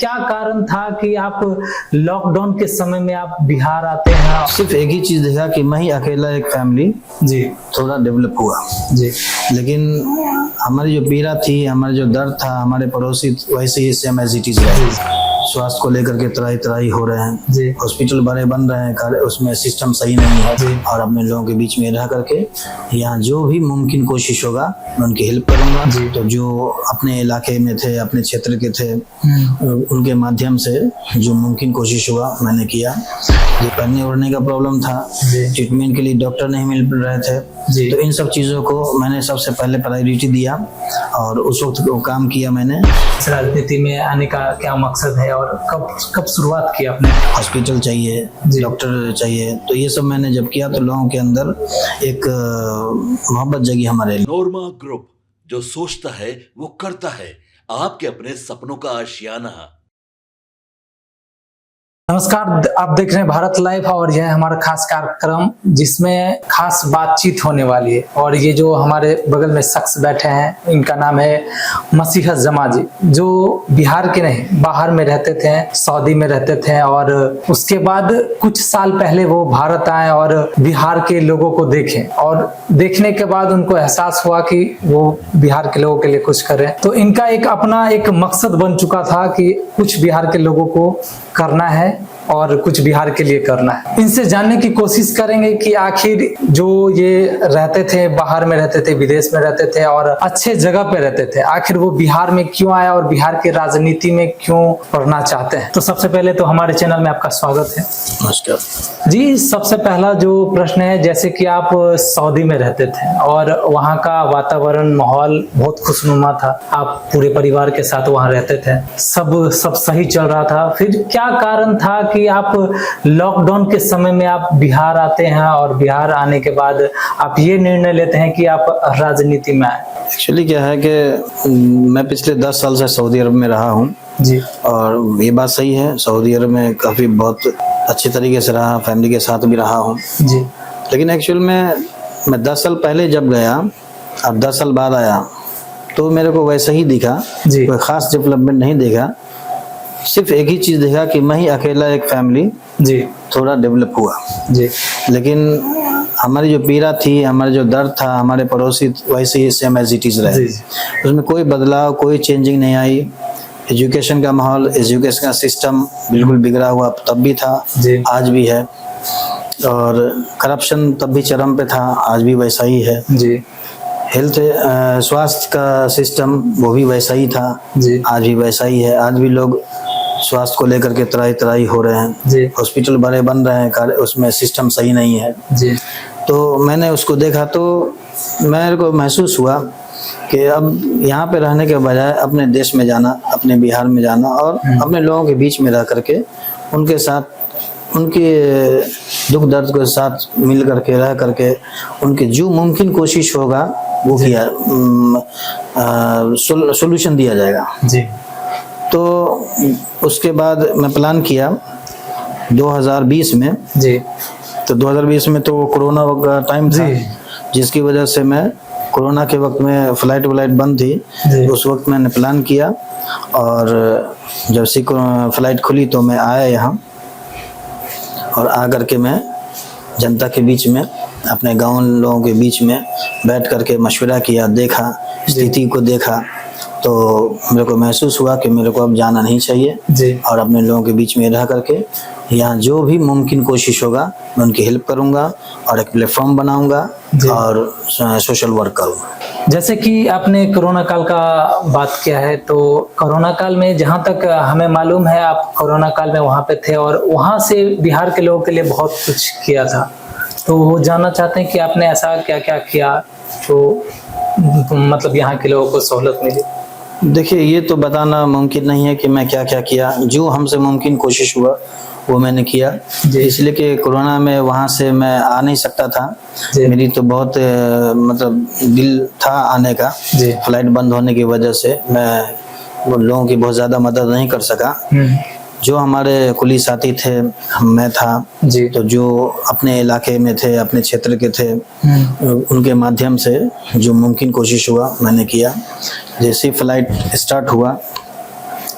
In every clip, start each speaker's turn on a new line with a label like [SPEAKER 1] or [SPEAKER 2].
[SPEAKER 1] क्या कारण था कि आप लॉकडाउन के समय में आप बिहार आते हैं?
[SPEAKER 2] सिर्फ एक ही चीज देखा कि मैं ही अकेला एक फैमिली
[SPEAKER 1] जी
[SPEAKER 2] थोड़ा डेवलप हुआ
[SPEAKER 1] जी
[SPEAKER 2] लेकिन हमारी जो पीड़ा थी, हमारा जो दर्द था, हमारे पड़ोसी वैसे ही सेम एज इट इज रहे। स्वास्थ्य को लेकर के तराई हो रहे हैं
[SPEAKER 1] जी
[SPEAKER 2] हॉस्पिटल बड़े बन रहे हैं, उसमें सिस्टम सही नहीं है
[SPEAKER 1] जी
[SPEAKER 2] और अपने लोगों के बीच में रह करके यहाँ जो भी मुमकिन कोशिश होगा मैं उनकी हेल्प करूंगा। तो जो अपने इलाके में थे, अपने क्षेत्र के थे, उनके माध्यम से जो मुमकिन कोशिश हुआ मैंने किया। जो पहनने ओढ़ने का प्रॉब्लम था, ट्रीटमेंट के लिए डॉक्टर नहीं मिल रहे थे, तो इन सब चीज़ों को मैंने सबसे पहले प्रायोरिटी दिया और उस वक्त वो काम किया मैंने।
[SPEAKER 1] राजनीति में आने का क्या मकसद है और कब शुरुआत की आपने?
[SPEAKER 2] हॉस्पिटल चाहिए, डॉक्टर चाहिए, तो ये सब मैंने जब किया तो लोगों के अंदर एक मोहब्बत जगी हमारे।
[SPEAKER 3] नोरमा ग्रुप, जो सोचता है वो करता है, आपके अपने सपनों का आशियाना।
[SPEAKER 1] नमस्कार, आप देख रहे हैं भारत लाइव और यह है हमारा खास कार्यक्रम जिसमें खास बातचीत होने वाली है। और ये जो हमारे बगल में शख्स बैठे हैं इनका नाम है मसीहत जमाजी, जो बिहार के नहीं बाहर में रहते थे, सऊदी में रहते थे और उसके बाद कुछ साल पहले वो भारत आए और बिहार के लोगों को देखें और देखने के बाद उनको एहसास हुआ कि वो बिहार के लोगों के लिए कुछ करें। तो इनका एक अपना एक मकसद बन चुका था कि कुछ बिहार के लोगों को करना है और कुछ बिहार के लिए करना है। इनसे जानने की कोशिश करेंगे कि आखिर जो ये रहते थे, बाहर में रहते थे, विदेश में रहते थे और अच्छे जगह पे रहते थे, आखिर वो बिहार में क्यों आया और बिहार के राजनीति में क्यों पढ़ना चाहते हैं। तो सबसे पहले तो हमारे चैनल में आपका स्वागत है।
[SPEAKER 2] नमस्कार
[SPEAKER 1] जी, सबसे पहला जो प्रश्न है, जैसे कि आप सऊदी में रहते थे और वहाँ का वातावरण माहौल बहुत खुशनुमा था, आप पूरे परिवार के साथ वहाँ रहते थे, सब सही चल रहा था, फिर क्या कारण था कि आप लॉकडाउन के समय में आप बिहार आते हैं और बिहार आने के बाद आप ये निर्णय लेते हैं कि आप राजनीति में आए?
[SPEAKER 2] एक्चुअली क्या है कि मैं पिछले 10 साल से सऊदी अरब में रहा हूँ
[SPEAKER 1] जी,
[SPEAKER 2] और ये बात सही है, सऊदी अरब में काफ़ी बहुत अच्छे तरीके से रहा, फैमिली के साथ भी रहा हूँ
[SPEAKER 1] जी,
[SPEAKER 2] लेकिन एक्चुअल में मैं 10 साल पहले जब गया और 10 साल बाद आया तो मेरे को वैसा ही दिखा, कोई ख़ास डेवलपमेंट नहीं देखा। सिर्फ एक ही चीज़ देखा कि मैं ही अकेला एक फैमिली
[SPEAKER 1] जी
[SPEAKER 2] थोड़ा डेवलप हुआ
[SPEAKER 1] जी
[SPEAKER 2] लेकिन हमारी जो पीड़ा थी, हमारा जो दर्द था, हमारे पड़ोसी वैसे ही सेम एज इट इज रहे। उसमें कोई बदलाव, कोई चेंजिंग नहीं आई। एजुकेशन का माहौल, एजुकेशन का सिस्टम बिल्कुल बिगड़ा हुआ तब भी था, आज भी है, और करप्शन तब भी चरम पे था, आज भी वैसा ही है
[SPEAKER 1] जी।
[SPEAKER 2] हेल्थ स्वास्थ्य का सिस्टम वो भी वैसा ही था, आज भी वैसा ही है। आज भी लोग स्वास्थ्य को लेकर के तराई हो रहे हैं, हॉस्पिटल बड़े बन रहे हैं, उसमें सिस्टम सही नहीं है जी। तो मैंने उसको देखा तो मेरे को महसूस हुआ कि अब यहाँ पे रहने के बजाय अपने देश में जाना, अपने बिहार में जाना और अपने लोगों के बीच में रह करके उनके साथ उनके दुख दर्द के साथ मिल करके रह करके उनके जो मुमकिन कोशिश होगा वो किया, सोल्यूशन दिया जाएगा जी। तो उसके बाद मैं प्लान किया 2020 में जी। तो 2020 में तो कोरोना का टाइम था, जिसकी वजह से मैं कोरोना के वक्त में फ्लाइट बंद थी, उस वक्त मैंने प्लान किया और जब से फ्लाइट खुली तो मैं आया यहाँ और आकर के मैं जनता के बीच में, अपने गांव लोगों के बीच में बैठ करके मशवरा किया, देखा, स्थिति को देखा, तो मेरे को महसूस हुआ कि मेरे को अब जाना नहीं चाहिए और अपने लोगों के बीच में रह करके यहाँ जो भी मुमकिन कोशिश होगा मैं उनकी हेल्प करूँगा और एक प्लेटफॉर्म बनाऊँगा और सोशल वर्क करूँगा।
[SPEAKER 1] जैसे कि आपने कोरोना काल का बात किया है, तो कोरोना काल में जहाँ तक हमें मालूम है आप कोरोना काल में वहाँ पे थे और वहाँ से बिहार के लोगों के लिए बहुत कुछ किया था, तो वो जानना चाहते हैं कि आपने ऐसा क्या क्या किया तो मतलब यहाँ के लोगों को सहूलत मिली।
[SPEAKER 2] देखिए, ये तो बताना मुमकिन नहीं है कि मैं क्या क्या किया, जो हमसे मुमकिन कोशिश हुआ वो मैंने किया, इसलिए कि कोरोना में वहाँ से मैं आ नहीं सकता था। मेरी तो बहुत मतलब दिल था आने का, फ्लाइट बंद होने की वजह से मैं लोगों की बहुत ज़्यादा मदद नहीं कर सका। जो हमारे कुली साथी थे, मैं था जी, तो जो अपने इलाके में थे, अपने क्षेत्र के थे, उनके माध्यम से जो मुमकिन कोशिश हुआ मैंने किया। जैसे फ्लाइट स्टार्ट हुआ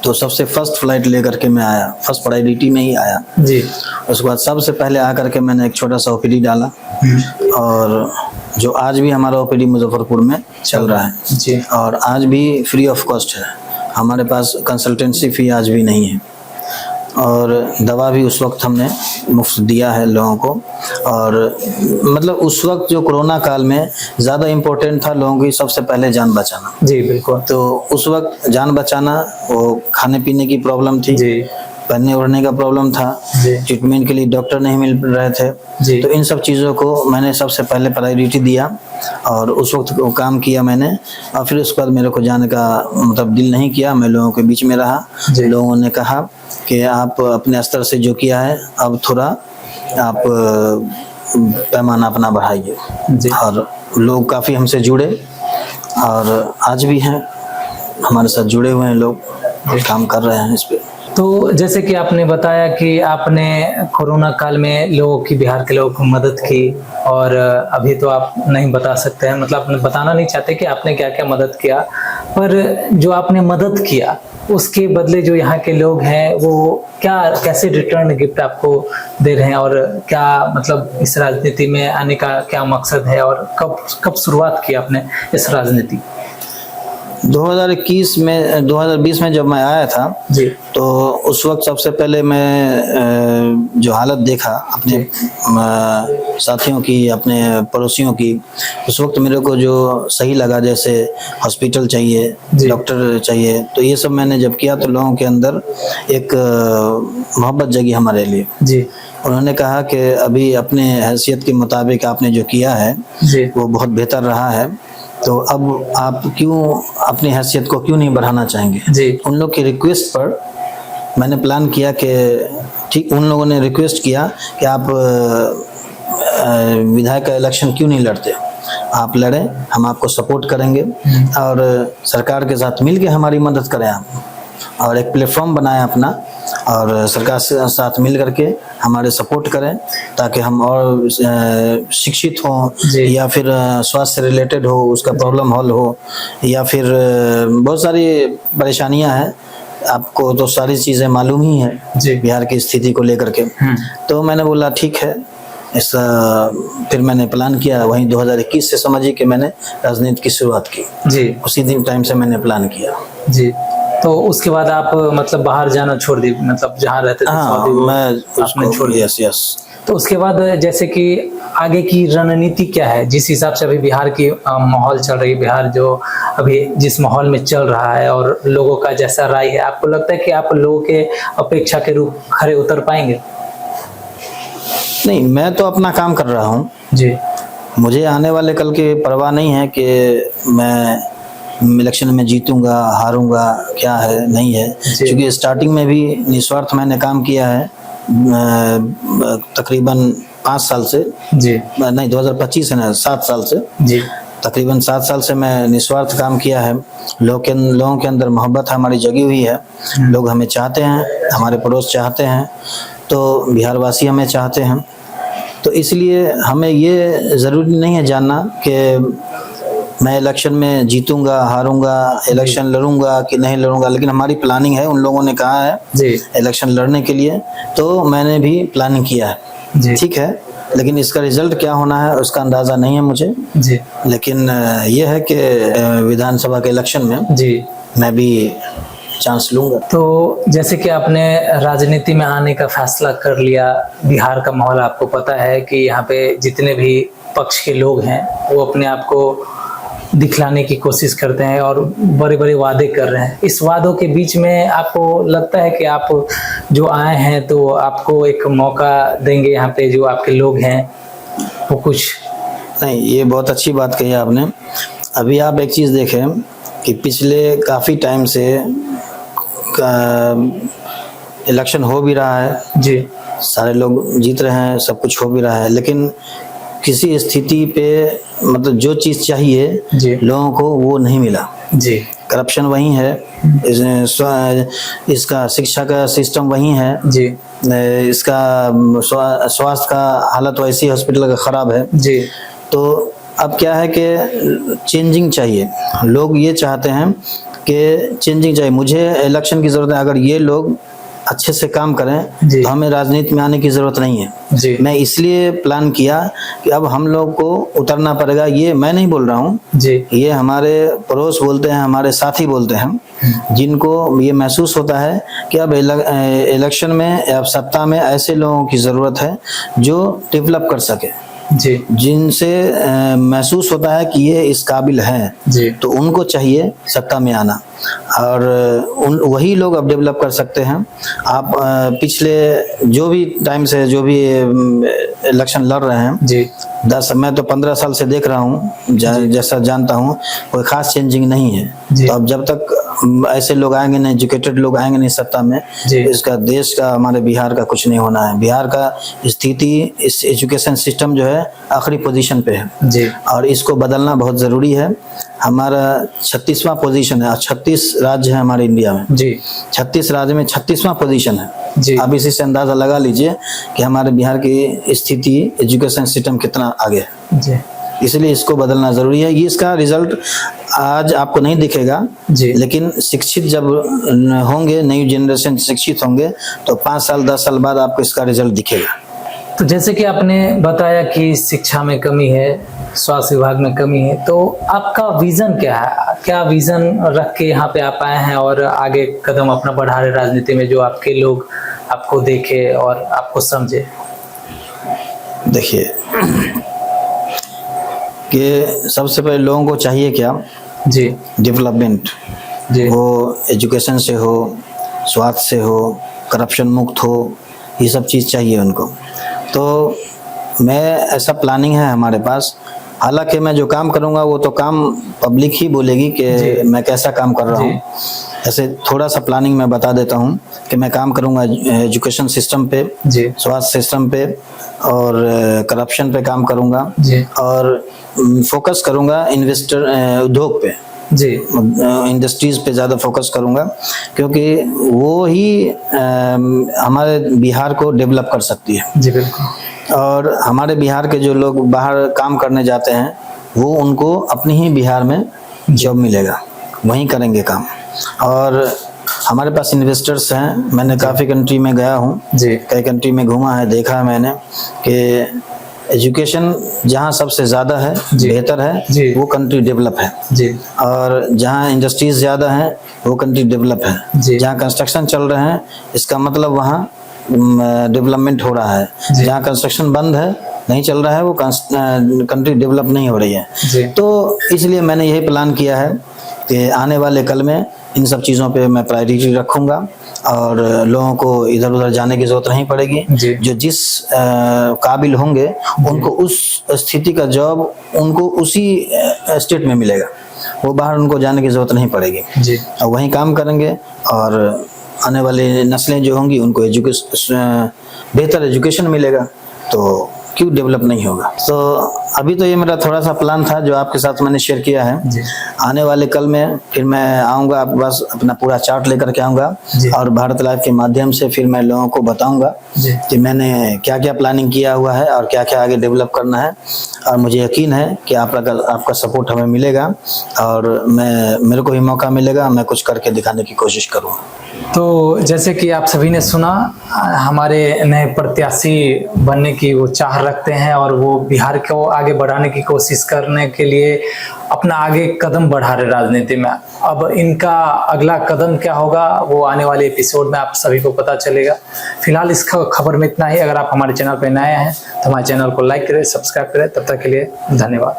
[SPEAKER 2] तो सबसे फर्स्ट फ्लाइट लेकर के मैं आया, फर्स्ट प्रायोरिटी में ही आया
[SPEAKER 1] जी।
[SPEAKER 2] उसके बाद सबसे पहले आकर के मैंने एक छोटा सा ओपीडी डाला, और जो आज भी हमारा ओपीडी मुजफ्फरपुर में चल रहा है
[SPEAKER 1] जी।
[SPEAKER 2] और आज भी फ्री ऑफ कॉस्ट है, हमारे पास कंसल्टेंसी फी आज भी नहीं है, और दवा भी उस वक्त हमने मुफ्त दिया है लोगों को। और मतलब उस वक्त जो कोरोना काल में ज़्यादा इम्पोर्टेंट था लोगों की सबसे पहले जान बचाना।
[SPEAKER 1] जी बिल्कुल। तो
[SPEAKER 2] उस वक्त जान बचाना, वो खाने पीने की प्रॉब्लम थी जी, पहनने ओढ़ने का प्रॉब्लम था जी, ट्रीटमेंट के लिए डॉक्टर नहीं मिल रहे थे जी। तो इन सब चीज़ों को मैंने सबसे पहले प्रायोरिटी दिया और उस वक्त वो काम किया मैंने। और फिर उसके बाद मेरे को जाने का मतलब दिल नहीं किया, मैं लोगों के बीच में रहा। लोगों ने कहा कि आप अपने स्तर से जो किया है अब थोड़ा आप पैमाना अपना बढ़ाइए, और लोग काफ़ी हमसे जुड़े और आज भी हैं हमारे साथ जुड़े हुए हैं, लोग काम कर रहे हैं इस पे।
[SPEAKER 1] तो जैसे कि आपने बताया कि आपने कोरोना काल में लोगों की, बिहार के लोगों की मदद की, और अभी तो आप नहीं बता सकते हैं, मतलब आपने बताना नहीं चाहते कि आपने क्या क्या मदद किया, पर जो आपने मदद किया उसके बदले जो यहाँ के लोग हैं वो क्या, कैसे रिटर्न गिफ्ट आपको दे रहे हैं, और क्या मतलब इस राजनीति में आने का क्या मकसद है, और कब शुरुआत की आपने इस राजनीति?
[SPEAKER 2] 2020 में जब मैं आया था जी, तो उस वक्त सबसे पहले मैं जो हालत देखा अपने साथियों की, अपने पड़ोसियों की, उस वक्त मेरे को जो सही लगा, जैसे हॉस्पिटल चाहिए, डॉक्टर चाहिए, तो ये सब मैंने जब किया तो लोगों के अंदर एक मोहब्बत जगी हमारे लिए जी। उन्होंने कहा कि अभी अपने हैसियत के मुताबिक आपने जो किया है वो बहुत बेहतर रहा है, तो अब आप क्यों अपनी हैसियत को क्यों नहीं बढ़ाना चाहेंगे जी। उन लोग की रिक्वेस्ट पर मैंने प्लान किया कि ठीक, उन लोगों ने रिक्वेस्ट किया कि आप विधायक का इलेक्शन क्यों नहीं लड़ते, आप लड़ें, हम आपको सपोर्ट करेंगे और सरकार के साथ मिलके हमारी मदद करें आप, और एक प्लेटफॉर्म बनाएं अपना, और सरकार के साथ मिल करके हमारे सपोर्ट करें ताकि हम और शिक्षित हों, या फिर स्वास्थ्य से रिलेटेड हो, उसका प्रॉब्लम हल हो, या फिर बहुत सारी परेशानियां हैं, आपको तो सारी चीज़ें मालूम ही है बिहार की स्थिति को लेकर के। तो मैंने बोला ठीक है, फिर मैंने प्लान किया, वहीं 2021 से समझिए कि मैंने राजनीति की शुरुआत की जी। उसी दिन टाइम से मैंने प्लान किया जी।
[SPEAKER 1] तो उसके बाद आप मतलब बाहर जाना छोड़ दी, मतलब जहाँ रहते थे
[SPEAKER 2] मैं आपने छोड़ दिया। यस।
[SPEAKER 1] तो उसके बाद जैसे कि आगे की रणनीति क्या है, जिस हिसाब से अभी बिहार की माहौल चल रही है, बिहार जो अभी जिस माहौल में चल रहा है और लोगों का जैसा राय है, आपको लगता है कि आप लोगों के अपेक्षा के रूप खरे उतर पाएंगे?
[SPEAKER 2] नहीं, मैं तो अपना काम कर रहा हूँ
[SPEAKER 1] जी।
[SPEAKER 2] मुझे आने वाले कल की परवाह नहीं है कि मैं इलेक्शन में जीतूंगा हारूंगा, क्या है नहीं है, क्योंकि स्टार्टिंग में भी निस्वार्थ मैंने काम किया है तकरीबन 5 साल से जी। नहीं 2025 है ना, 7 साल से जी। तकरीबन 7 साल से मैं निस्वार्थ काम किया है। लोगों के अंदर मोहब्बत हमारी जगी हुई है, लोग हमें चाहते हैं, हमारे पड़ोस चाहते हैं, तो बिहार वासी हमें चाहते हैं। तो इसलिए हमें ये ज़रूरी नहीं है जानना कि मैं इलेक्शन में जीतूंगा हारूंगा, इलेक्शन लड़ूंगा कि नहीं लड़ूंगा, लेकिन हमारी प्लानिंग है, उन लोगों ने कहा है जी इलेक्शन लड़ने के लिए, तो मैंने भी प्लानिंग किया है ठीक है। लेकिन इसका रिजल्ट क्या होना है उसका अंदाज़ा नहीं है मुझे जी। लेकिन ये है कि विधानसभा के इलेक्शन में जी मैं भी चांस लूंगा।
[SPEAKER 1] तो जैसे कि आपने राजनीति में आने का फैसला कर लिया, बिहार का माहौल आपको पता है कि यहाँ पे जितने भी पक्ष के लोग हैं वो अपने आप को दिखलाने की कोशिश करते हैं और बड़े बड़े वादे कर रहे हैं। इस वादों के बीच में आपको लगता है कि आप जो आए हैं तो आपको एक मौका देंगे, यहाँ पे जो आपके लोग हैं वो कुछ
[SPEAKER 2] नहीं? ये बहुत अच्छी बात कही आपने। अभी आप एक चीज़ देखें कि पिछले काफ़ी टाइम से इलेक्शन हो भी रहा है जी, सारे लोग जीत रहे हैं, सब कुछ हो भी रहा है, लेकिन किसी स्थिति पे मतलब जो चीज़ चाहिए लोगों को वो नहीं मिला जी। करप्शन वही है, इसका शिक्षा का सिस्टम वही है जी, इसका स्वास्थ्य का हालत वैसी हॉस्पिटल का ख़राब है जी। तो अब क्या है कि चेंजिंग चाहिए, लोग ये चाहते हैं कि चेंजिंग चाहिए। मुझे इलेक्शन की ज़रूरत है। अगर ये लोग अच्छे से काम करें
[SPEAKER 1] जी।
[SPEAKER 2] तो हमें राजनीति में आने की ज़रूरत नहीं है।
[SPEAKER 1] जी।
[SPEAKER 2] मैं इसलिए प्लान किया कि अब हम लोग को उतरना पड़ेगा। ये मैं नहीं बोल रहा हूँ
[SPEAKER 1] जी।
[SPEAKER 2] ये हमारे पड़ोस बोलते हैं, हमारे साथी बोलते हैं, जिनको ये महसूस होता है कि अब इलेक्शन में, अब सत्ता में ऐसे लोगों की ज़रूरत है जो डेवलप कर सके,
[SPEAKER 1] जी।
[SPEAKER 2] जिनसे महसूस होता है कि ये इस काबिल हैं,
[SPEAKER 1] जी।
[SPEAKER 2] तो उनको चाहिए सत्ता में आना, और वही लोग अब डेवलप कर सकते हैं। आप पिछले जो भी टाइम से जो भी इलेक्शन लड़ रहे हैं,
[SPEAKER 1] जी।
[SPEAKER 2] मैं तो 15 साल से देख रहा हूँ, जैसा जानता हूँ कोई खास चेंजिंग नहीं है।
[SPEAKER 1] जी।
[SPEAKER 2] तो अब जब तक ऐसे लोग आएंगे नहीं, एजुकेटेड लोग आएंगे नहीं सत्ता में, इसका देश का, हमारे बिहार का कुछ नहीं होना है। बिहार का स्थिति, इस एजुकेशन सिस्टम जो है आखिरी पोजीशन पे है।
[SPEAKER 1] जी।
[SPEAKER 2] और इसको बदलना बहुत ज़रूरी है। हमारा 36वां पोजीशन है, 36 राज्य है हमारे इंडिया में।
[SPEAKER 1] जी।
[SPEAKER 2] 36 राज्य में 36वां पोजीशन है।
[SPEAKER 1] जी।
[SPEAKER 2] आप इसी से अंदाज़ा लगा लीजिए कि हमारे बिहार की स्थिति, एजुकेशन सिस्टम कितना आगे है।
[SPEAKER 1] जी।
[SPEAKER 2] इसलिए इसको बदलना ज़रूरी है। ये इसका रिजल्ट आज आपको नहीं दिखेगा,
[SPEAKER 1] जी।
[SPEAKER 2] लेकिन शिक्षित जब होंगे, नई जनरेशन शिक्षित होंगे, तो 5 साल 10 साल बाद आपको इसका रिजल्ट दिखेगा।
[SPEAKER 1] तो जैसे कि आपने बताया कि शिक्षा में कमी है, स्वास्थ्य विभाग में कमी है, तो आपका विजन क्या है? क्या विजन रख के यहाँ पे आप आए हैं और आगे कदम अपना बढ़ा रहे राजनीति में, जो आपके लोग आपको देखे और आपको समझे?
[SPEAKER 2] देखिए कि सबसे पहले लोगों को चाहिए क्या?
[SPEAKER 1] जी।
[SPEAKER 2] डेवलपमेंट।
[SPEAKER 1] जी।
[SPEAKER 2] वो एजुकेशन से हो, स्वास्थ्य से हो, करप्शन मुक्त हो, ये सब चीज़ चाहिए उनको। तो मैं, ऐसा प्लानिंग है हमारे पास। हालांकि मैं जो काम करूंगा वो तो काम पब्लिक ही बोलेगी कि मैं कैसा काम कर रहा हूँ। ऐसे थोड़ा सा प्लानिंग मैं बता देता हूँ कि मैं काम करूंगा एजुकेशन सिस्टम पे, स्वास्थ्य सिस्टम पे, और करप्शन पे काम करूंगा, और फोकस करूंगा उद्योग पे, इंडस्ट्रीज पे ज़्यादा फोकस करूंगा, क्योंकि वो ही हमारे बिहार को डेवलप कर सकती है।
[SPEAKER 1] जी बिल्कुल।
[SPEAKER 2] और हमारे बिहार के जो लोग बाहर काम करने जाते हैं, वो उनको अपनी ही बिहार में जॉब मिलेगा, वहीं करेंगे काम। और हमारे पास इन्वेस्टर्स हैं। मैंने काफ़ी कंट्री में गया हूँ, कई कंट्री में घूमा है, देखा है मैंने कि एजुकेशन जहाँ सबसे ज़्यादा है, बेहतर है, वो कंट्री डेवलप है। और जहाँ इंडस्ट्रीज ज़्यादा हैं, वो कंट्री डेवलप है। जहाँ कंस्ट्रक्शन चल रहे हैं, इसका मतलब वहाँ डेवलपमेंट हो रहा है। जहाँ कंस्ट्रक्शन बंद है, नहीं चल रहा है, वो कंट्री डेवलप नहीं हो रही है। तो इसलिए मैंने यही प्लान किया है कि आने वाले कल में इन सब चीज़ों पे मैं प्रायोरिटी रखूँगा, और लोगों को इधर उधर जाने की ज़रूरत नहीं पड़ेगी। जो जिस काबिल होंगे, उनको उस स्थिति का जॉब उनको उसी स्टेट में मिलेगा, वो बाहर उनको जाने की ज़रूरत नहीं पड़ेगी। और वहीं काम करेंगे, और आने वाली नस्लें जो होंगी उनको बेहतर एजुकेशन मिलेगा, तो क्यों डेवलप नहीं होगा। तो अभी तो ये मेरा थोड़ा सा प्लान था जो आपके साथ मैंने शेयर किया है। आने वाले कल में फिर मैं आऊँगा आपके पास, अपना पूरा चार्ट लेकर के आऊँगा, और भारत लाइव के माध्यम से फिर मैं लोगों को बताऊँगा कि मैंने क्या क्या प्लानिंग किया हुआ है और क्या क्या आगे डेवलप करना है। और मुझे यकीन है कि आपका सपोर्ट हमें मिलेगा, और मेरे को भी मौका मिलेगा, मैं कुछ करके दिखाने की कोशिश करूँगा।
[SPEAKER 1] तो जैसे कि आप सभी ने सुना, हमारे नए प्रत्याशी बनने की वो चाह रखते हैं, और वो बिहार को आगे बढ़ाने की कोशिश करने के लिए अपना आगे कदम बढ़ा रहे राजनीति में। अब इनका अगला कदम क्या होगा, वो आने वाले एपिसोड में आप सभी को पता चलेगा। फिलहाल इस खबर में इतना ही। अगर आप हमारे चैनल पर नए हैं तो हमारे चैनल को लाइक करें, सब्सक्राइब करें। तब तक के लिए धन्यवाद।